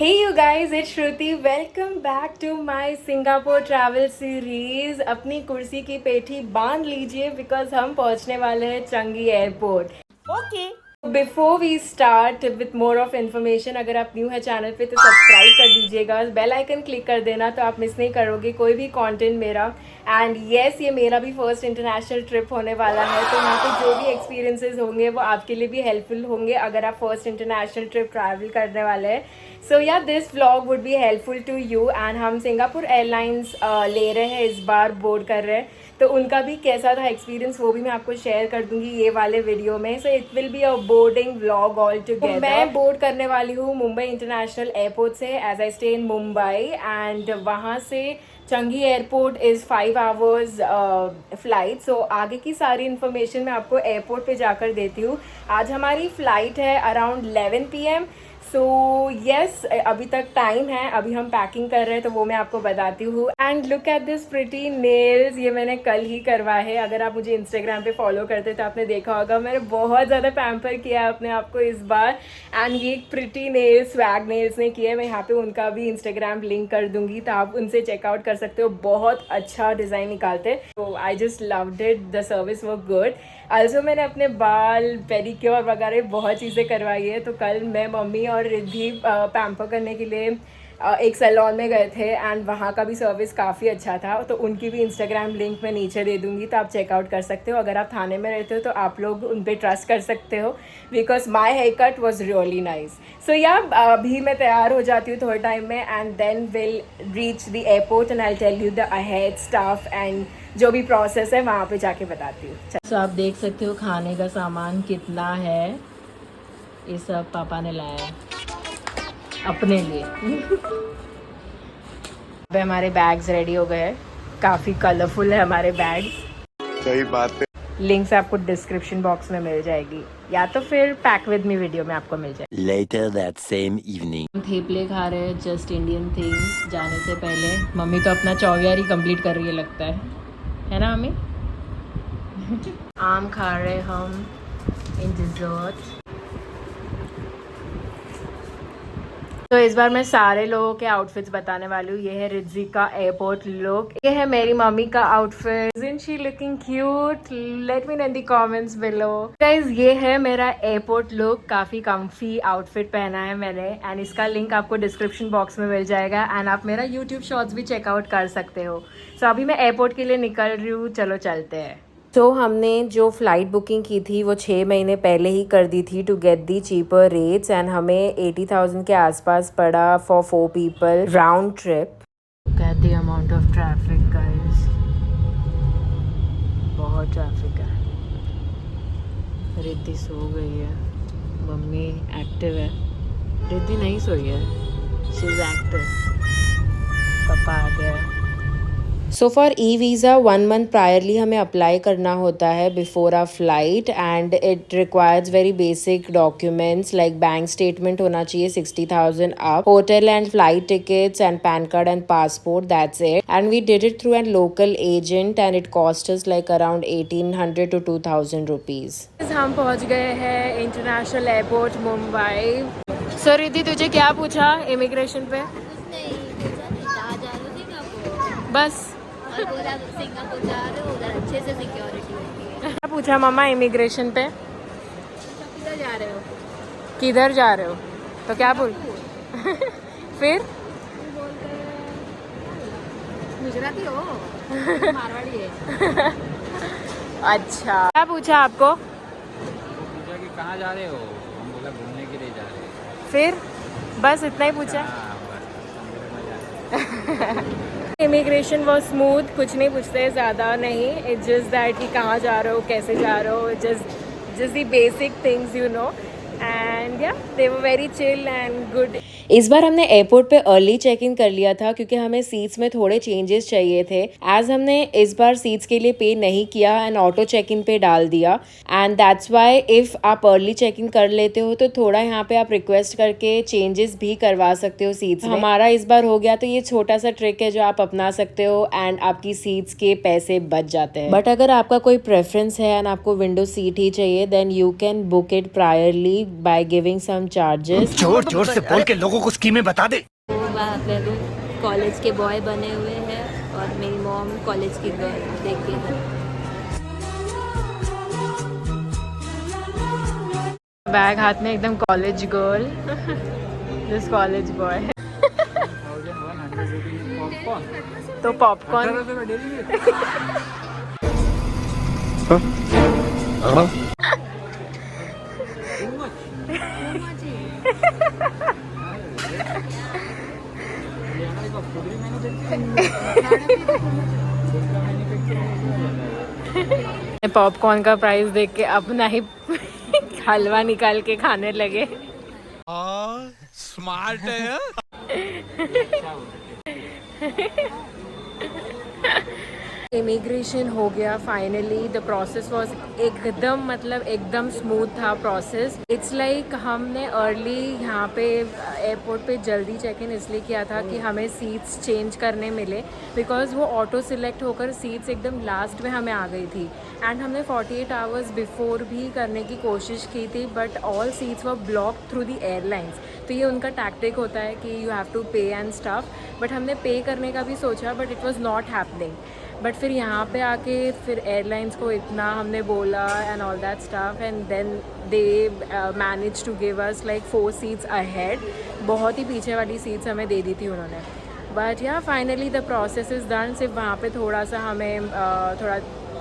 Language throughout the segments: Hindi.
Hey you guys, it's Shruti. Welcome back to my Singapore travel series. अपनी कुर्सी की पेठी बांध लीजिए बिकॉज हम पहुंचने वाले हैं Changi airport. Okay before we start with more of information, अगर आप न्यू है चैनल पे तो सब्सक्राइब कर दीजिएगा, बेल आइकन क्लिक कर देना तो आप मिस नहीं करोगे कोई भी कंटेंट मेरा. एंड येस, ये मेरा भी फर्स्ट इंटरनेशनल ट्रिप होने वाला है, तो यहाँ पे जो भी एक्सपीरियंसेस होंगे वो आपके लिए भी हेल्पफुल होंगे अगर आप फर्स्ट इंटरनेशनल ट्रिप ट्रैवल करने वाले हैं. So yeah this vlog would be helpful to you. And हम सिंगापुर एयरलाइंस ले रहे हैं, इस बार बोर्ड कर रहे हैं, तो उनका भी कैसा था एक्सपीरियंस वो भी मैं आपको शेयर कर दूंगी ये वाले वीडियो में. So it will be a boarding vlog all together. मैं बोर्ड करने वाली हूँ मुंबई इंटरनेशनल एयरपोर्ट से, as I stay in Mumbai. And वहाँ से Changi airport is 5 hours flight. So आगे की सारी इन्फॉर्मेशन मैं आपको एयरपोर्ट पे जाकर देती हूँ. आज हमारी फ़्लाइट है अराउंड 11 PM. सो येस, अभी तक टाइम है, अभी हम पैकिंग कर रहे हैं तो वो मैं आपको बताती हूँ. And look at this pretty nails, ये मैंने कल ही करवाए है. अगर आप मुझे इंस्टाग्राम पे फॉलो करते तो आपने देखा होगा मैंने बहुत ज़्यादा पैम्पर किया है अपने आप को इस बार. एंड ये प्रिटी नेल्स स्वैग नेल्स ने किए. मैं यहाँ पे उनका भी इंस्टाग्राम लिंक कर दूंगी तो आप उनसे चेकआउट कर सकते हो. बहुत अच्छा डिज़ाइन निकालते. तो I just loved it, the service work good. Also मैंने अपने बाल पेडिक्योर वगैरह बहुत चीज़ें करवाई है. तो कल मैं, मम्मी और रिद्धि पैम्पर करने के लिए एक सैलून में गए थे एंड वहाँ का भी सर्विस काफ़ी अच्छा था. तो उनकी भी इंस्टाग्राम लिंक मैं नीचे दे दूँगी तो आप चेकआउट कर सकते हो. अगर आप थाने में रहते हो तो आप लोग उन पर ट्रस्ट कर सकते हो because my hair cut was really nice. So yeah अभी मैं तैयार हो जाती हूँ थोड़े टाइम में and then will reach the airport and I tell you the ahead staff and जो भी प्रोसेस है वहाँ पे जाके बताती हूँ. तो आप देख सकते हो खाने का सामान कितना है. ये सब पापा ने लाया है अपने लिए. अब हमारे बैग्स रेडी हो गए. काफ़ी कलरफुल है हमारे बैग्स. सही बात है. लिंक्स आपको डिस्क्रिप्शन बॉक्स में मिल जाएगी या तो फिर पैक विद मी वीडियो में आपको मिल जाएगी. Later that same evening. हम थेपले खा रहे हैं जस्ट इंडियन थिंग्स जाने से पहले. मम्मी तो अपना चौवियार ही कंप्लीट कर रही है लगता है ना मम्मी? आम खा रहे हम इन डिज़र्ट. तो इस बार मैं सारे लोगों के आउटफिट्स बताने वाली हूँ. ये है रिद्जी का एयरपोर्ट लुक. ये है मेरी मम्मी का outfit. Isn't she looking cute? Let me know in the comments below. Guys, ये है मेरा एयरपोर्ट लुक. काफ़ी कम्फी आउटफिट पहना है मैंने एंड इसका लिंक आपको डिस्क्रिप्शन बॉक्स में मिल जाएगा. एंड आप मेरा यूट्यूब शॉर्ट्स भी चेकआउट कर सकते हो. सो अभी मैं एयरपोर्ट के लिए निकल रही हूँ, चलो चलते हैं. तो हमने जो फ़्लाइट बुकिंग की थी वो 6 महीने पहले ही कर दी थी to get the cheaper rates. And हमें 80,000 के आसपास पड़ा for 4 people round trip. Look at the amount of traffic guys. बहुत ट्रैफिक है. रिद्धि सो गई है, मम्मी एक्टिव है. रिद्धि नहीं सोई है, शी इज एक्टिव. पापा आ गया है. So for e visa 1 month priorly हमें अप्लाई करना होता है before our flight. And it requires very basic documents like bank statement होना चाहिए 60,000 up, hotel and flight tickets and PAN card and passport. That's it. And we did it through an local agent and it cost us like around 1800 to 2000 rupees. हम पहुंच गए हैं international airport Mumbai. So Riddhi तुझे क्या पूछा इमिग्रेशन पे? बस और बोला सिंगापुर जा रहे हो, उधर अच्छे से सिक्योरिटी होती है. क्या पूछा मम्मा इमिग्रेशन पे? किधर जा रहे हो? किधर जा रहे हो तो क्या बोल फिर गुजराती हो? मारवाड़ी है. अच्छा, क्या पूछा आपको? पूछा कि कहाँ जा रहे हो. हम बोला घूमने के लिए जा रहे हैं. फिर बस इतना ही पूछा. हाँ, बस मजा. Immigration was smooth. कुछ नहीं पूछते ज़्यादा नहीं. इट्स जस्ट दैट कि कहाँ जा रहे हो, कैसे जा रहे हो, just the basic things you know. And yeah they were very chill and good. इस बार हमने एयरपोर्ट पे अर्ली चेक इन कर लिया था क्योंकि हमें सीट्स में थोड़े चेंजेस चाहिए थे. एज हमने इस बार सीट्स के लिए पे नहीं किया एंड ऑटो चेक इन पे डाल दिया. एंड दैट्स वाई इफ़ आप अर्ली चेक इन कर लेते हो तो थोड़ा यहाँ पे आप रिक्वेस्ट करके चेंजेस भी करवा सकते हो सीट्स में. हमारा इस बार हो गया तो ये छोटा सा ट्रिक है जो आप अपना सकते हो एंड आपकी सीट्स के पैसे बच जाते हैं. बट अगर आपका कोई प्रेफरेंस है एंड आपको विंडो सीट ही चाहिए then you can book it priorly by giving having some charges. जोर जोर से बोल के लोगों को स्कीमें बता दे। वो वहाँ पे वो कॉलेज के बॉय बने हुए हैं और मेरी मॉम कॉलेज की गर्ल देख के। बैग हाथ में एकदम college girl, this college boy. 1100 rupees popcorn. तो पॉपकॉर्न पॉपकॉर्न का प्राइस देख के अपना ही हलवा निकाल के खाने लगे। स्मार्ट है। इमिग्रेशन हो गया फाइनली। द प्रोसेस वॉज एकदम स्मूथ था प्रोसेस। इट्स लाइक हमने अर्ली यहाँ पे एयरपोर्ट पे जल्दी चेक इन इसलिए किया था कि हमें सीट्स चेंज करने मिले, बिकॉज वो ऑटो सिलेक्ट होकर सीट्स एकदम लास्ट में हमें आ गई थी। एंड हमने 48 आवर्स बिफोर भी करने की कोशिश की थी, but all seats were block through the airlines. तो ये उनका टैक्टिक होता है कि यू हैव टू पे एंड स्टफ, बट हमने पे करने का भी सोचा but it was not happening. But फिर यहाँ पे आके फिर एयरलाइंस को इतना हमने बोला and all that stuff, and then they manage to give us like 4 seats ahead. बहुत ही पीछे वाली सीट्स हमें दे दी थी उन्होंने। बट या finally the process is done. सिर्फ वहाँ पे थोड़ा सा हमें थोड़ा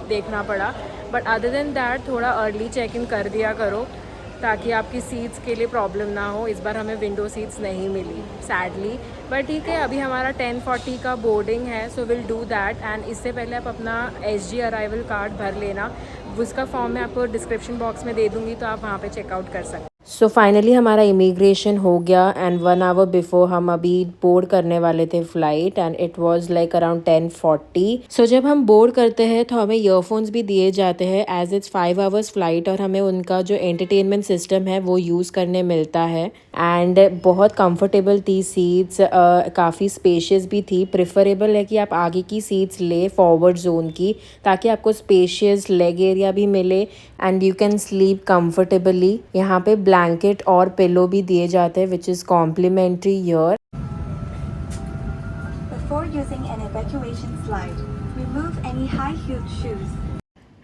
देखना पड़ा, बट अदर देन दैट थोड़ा अर्ली चेक इन कर दिया करो ताकि आपकी सीट्स के लिए प्रॉब्लम ना हो। इस बार हमें विंडो सीट्स नहीं मिली सैडली, बट ठीक है। अभी हमारा 10:40 का बोर्डिंग है, so will do that. And इससे पहले आप अपना SG अराइवल कार्ड भर लेना, उसका फॉर्म मैं आपको डिस्क्रिप्शन बॉक्स में दे दूँगी, तो आप वहाँ पे चेकआउट कर सकते हैं। सो फाइनली हमारा इमिग्रेशन हो गया एंड 1 आवर बिफोर हम अभी बोर्ड करने वाले थे flight, and it was like around 10:40। सो जब हम बोर्ड करते हैं तो हमें ईयरफोन्स भी दिए जाते हैं एज इट्स 5 आवर्स फ़्लाइट, और हमें उनका जो एंटरटेनमेंट सिस्टम है वो यूज़ करने मिलता है। एंड बहुत कंफर्टेबल थी सीट्स, काफ़ी स्पेशियस भी थी। प्रेफरेबल है कि आप आगे की सीट्स ले फॉरवर्ड जोन की, ताकि आपको स्पेशियस लेग एरिया भी मिले and you can sleep comfortably. यहाँ पे ब्लैंकेट और पिलो भी दिए जाते हैं which is complimentary here. Before using an evacuation slide, remove any high-heeled shoes.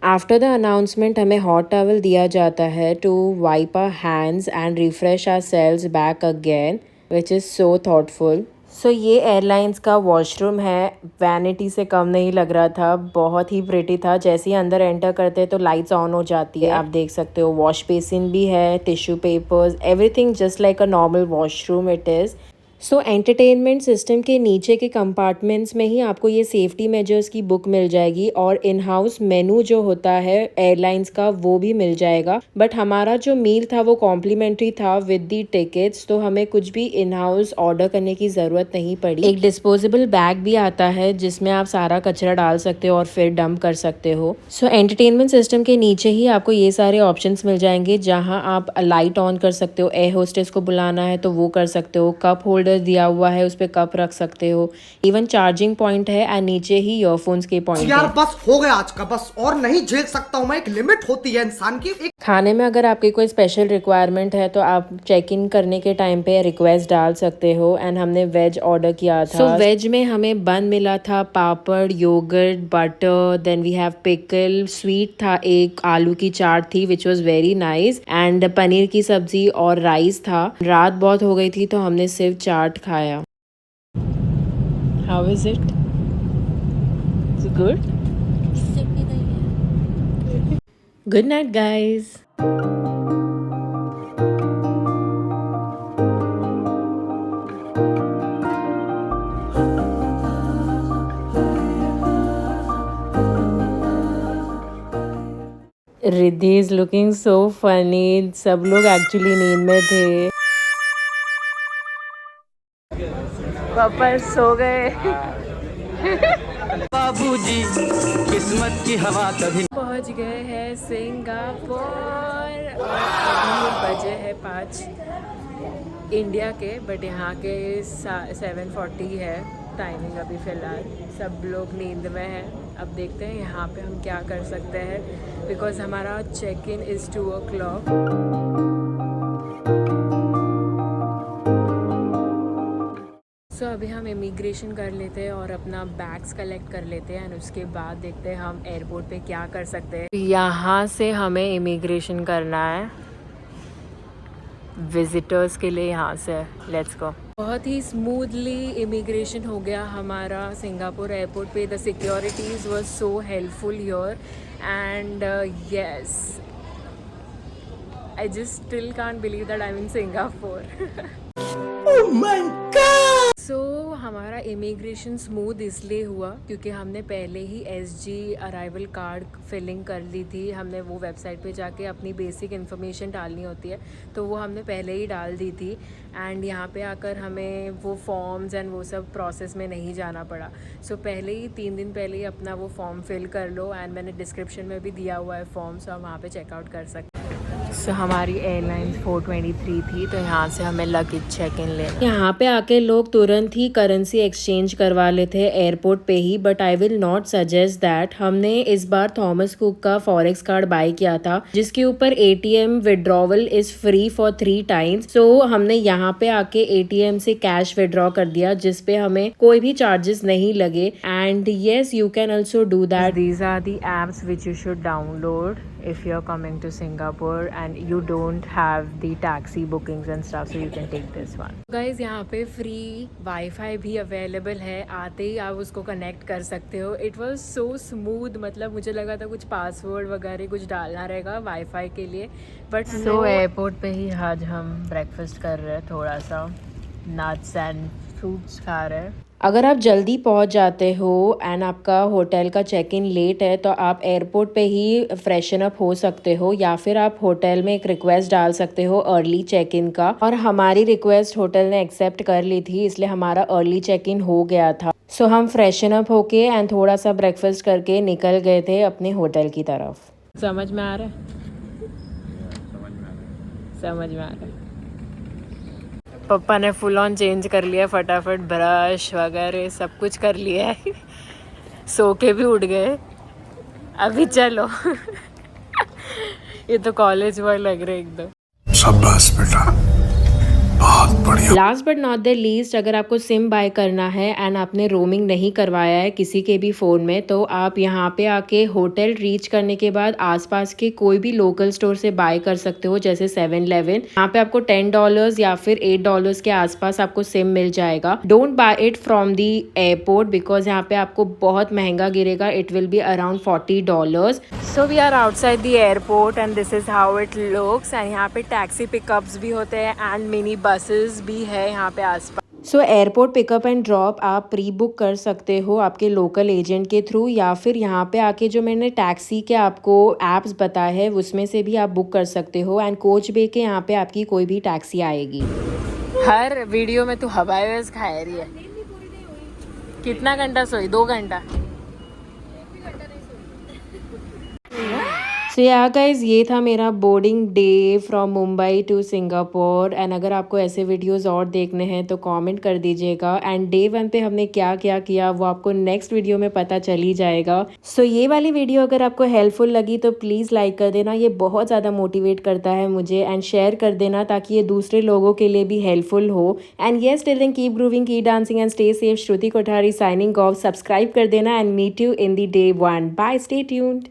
After the announcement हमें हॉट टॉवल दिया जाता है to wipe our hands and refresh our selves back again, which is so thoughtful. So ये एयरलाइंस का वॉशरूम है, वैनिटी से कम नहीं लग रहा था, बहुत ही प्रिटी था। जैसे ही अंदर एंटर करते हैं तो लाइट्स ऑन हो जाती है, आप देख सकते हो। वॉश बेसिन भी है, tissue papers, everything just like a normal washroom it is. So entertainment system के नीचे के कंपार्टमेंट्स में ही आपको ये सेफ्टी मेजर्स की बुक मिल जाएगी, और इन हाउस मेनू जो होता है एयरलाइंस का वो भी मिल जाएगा। बट हमारा जो मील था वो कॉम्प्लीमेंट्री था विद दी टिकट्स, तो हमें कुछ भी इन हाउस ऑर्डर करने की ज़रूरत नहीं पड़ी। एक डिस्पोजेबल बैग भी आता है जिसमें आप सारा कचरा डाल सकते हो और फिर डंप कर सकते हो। सो एंटरटेनमेंट सिस्टम के नीचे ही आपको ये सारे ऑप्शंस मिल जाएंगे, जहाँ आप लाइट ऑन कर सकते हो, एयर होस्टेस को बुलाना है तो वो कर सकते हो, कप होल्डर दिया हुआ है उस पे कप रख सकते हो, इवन चार्जिंग पॉइंट है एंड नीचे ही ईयरफोन्स के पॉइंट यार है। बस हो गया आज का, बस और नहीं झेल सकता हूँ मैं। एक लिमिट होती है इंसान की। एक खाने में अगर आपकी कोई स्पेशल रिक्वायरमेंट है तो आप चेक इन करने के टाइम पे रिक्वेस्ट डाल सकते हो, एंड हमने वेज ऑर्डर किया था। सो वेज में हमें बन मिला था, papad, yogurt, butter, then we have pickle, sweet था, एक आलू की चाट थी which was very nice, and paneer की सब्जी और राइस था। रात बहुत हो गई थी तो हमने सिर्फ चाट खाया। How is it? It's good? Chutney नहीं है। Good night guys. Riddhi is looking so funny. सब लोग एक्चुअली नींद में थे। पापा सो गए। बाबूजी किस्मत की हवा कभी। पहुंच गए हैं सिंगापुर और अभी बजे है 5 इंडिया के, बट यहाँ के 7:40 है टाइमिंग अभी फ़िलहाल। सब लोग नींद में हैं। अब देखते हैं यहाँ पे हम क्या कर सकते हैं, बिकॉज़ हमारा चेक इन इज़ 2 o'clock। सो अभी हम इमिग्रेशन कर लेते हैं और अपना बैग्स कलेक्ट कर लेते हैं एंड उसके बाद देखते हैं हम एयरपोर्ट पे क्या कर सकते हैं। यहाँ से हमें इमिग्रेशन करना है विजिटर्स के लिए, यहाँ से लेट्स गो। बहुत ही स्मूथली इमिग्रेशन हो गया हमारा सिंगापुर एयरपोर्ट पे। The securities was so helpful here and yes I just still can't believe that I am in Singapore. So हमारा इमिग्रेशन स्मूथ इसलिए हुआ क्योंकि हमने पहले ही SG अराइवल कार्ड फिलिंग कर ली थी। हमने वो वेबसाइट पे जाके अपनी बेसिक इन्फॉर्मेशन डालनी होती है तो वो हमने पहले ही डाल दी थी एंड यहाँ पे आकर हमें वो फॉर्म्स एंड वो सब प्रोसेस में नहीं जाना पड़ा। सो पहले ही 3 दिन पहले ही अपना वो फॉर्म फिल कर लो एंड मैंने डिस्क्रिप्शन में भी दिया हुआ है फॉर्म, सो हम वहाँ पे चेकआउट कर सकते हैं। सो हमारी एयरलाइंस 423 थी तो यहाँ से हमें लगेज चेक इन लेना। यहाँ पे आके लोग तुरंत ही करेंसी एक्सचेंज करवा लेते हैं एयरपोर्ट पे ही, but I will not suggest that. हमने इस बार थॉमस कुक का फॉरेक्स कार्ड बाय किया था जिसके ऊपर ATM withdrawal is free for 3 times. So हमने यहाँ पे आके ATM से कैश विड्रॉ कर दिया जिसपे हमें कोई भी चार्जेस नहीं लगे and yes you can also do that. These are the apps which you should download if you're coming to Singapore and you don't have the taxi bookings and stuff, so you can take this one. Guys, यहाँ पे free Wi-Fi भी available है, आते ही आप उसको connect कर सकते हो। It was so smooth, मतलब मुझे लगा था कुछ पासवर्ड वगैरह कुछ डालना रहेगा Wi-Fi के लिए, बट so एयरपोर्ट पे ही आज हम ब्रेकफास्ट कर रहे हैं, थोड़ा सा नट्स एंड फ्रूट्स खा रहे हैं। अगर आप जल्दी पहुंच जाते हो एंड आपका होटल का चेक इन लेट है तो आप एयरपोर्ट पे ही फ्रेशन अप हो सकते हो या फिर आप होटल में एक रिक्वेस्ट डाल सकते हो अर्ली चेक इन का, और हमारी रिक्वेस्ट होटल ने एक्सेप्ट कर ली थी इसलिए हमारा अर्ली चेक इन हो गया था। सो हम फ्रेशन अप होके एंड थोड़ा सा ब्रेकफास्ट करके निकल गए थे अपने होटल की तरफ। समझ में आ रहा है? समझ में आ रहा है। पापा ने फुल ऑन चेंज कर लिया, फटाफट ब्रश वगैरह सब कुछ कर लिया है। सो के भी उठ गए। अभी चलो। ये तो कॉलेज बॉय लग रहे एकदम। शाबाश बेटा, बहुत बढ़िया। Last but not the least, अगर आपको सिम बाय करना है एंड आपने रोमिंग नहीं करवाया है किसी के भी फ़ोन में तो आप यहाँ पे आके होटल रीच करने के बाद आसपास के कोई भी लोकल स्टोर से बाय कर सकते हो, जैसे 7-Eleven। यहाँ पे आपको $10 या फिर $8 के आसपास आपको सिम मिल जाएगा। Don't buy it from the airport because यहाँ पे आपको बहुत महंगा गिरेगा। It will be around $40। So we are outside the airport and this is how it looks. And यहाँ पे टैक्सी पिकअप्स भी होते हैं एंड मिनी बसेस भी है यहाँ पे आसपास। सो एयरपोर्ट पिकअप एंड ड्रॉप आप प्री बुक कर सकते हो आपके लोकल एजेंट के थ्रू, या फिर यहाँ पे आके जो मैंने टैक्सी के आपको एप्स बताए हैं उसमें से भी आप बुक कर सकते हो। एंड कोच बे के यहाँ पे आपकी कोई भी टैक्सी आएगी। हर वीडियो में तू हवाई खा रही है। कितना घंटा सोई? 2 घंटा। सो या गाइज, ये था मेरा boarding day from Mumbai to Singapore. And अगर आपको ऐसे वीडियोस और देखने हैं तो कमेंट कर दीजिएगा। एंड डे 1 पे हमने क्या क्या किया वो आपको नेक्स्ट वीडियो में पता चल ही जाएगा। सो ये वाली वीडियो अगर आपको हेल्पफुल लगी तो प्लीज़ लाइक कर देना, ये बहुत ज़्यादा मोटिवेट करता है मुझे। एंड शेयर कर देना ताकि ये दूसरे लोगों के लिए भी हेल्पफुल हो। And yes, till then keep grooving, keep dancing and stay safe. Shruti Kothari signing off. Subscribe कर देना and meet you in the day 1। Bye, stay tuned.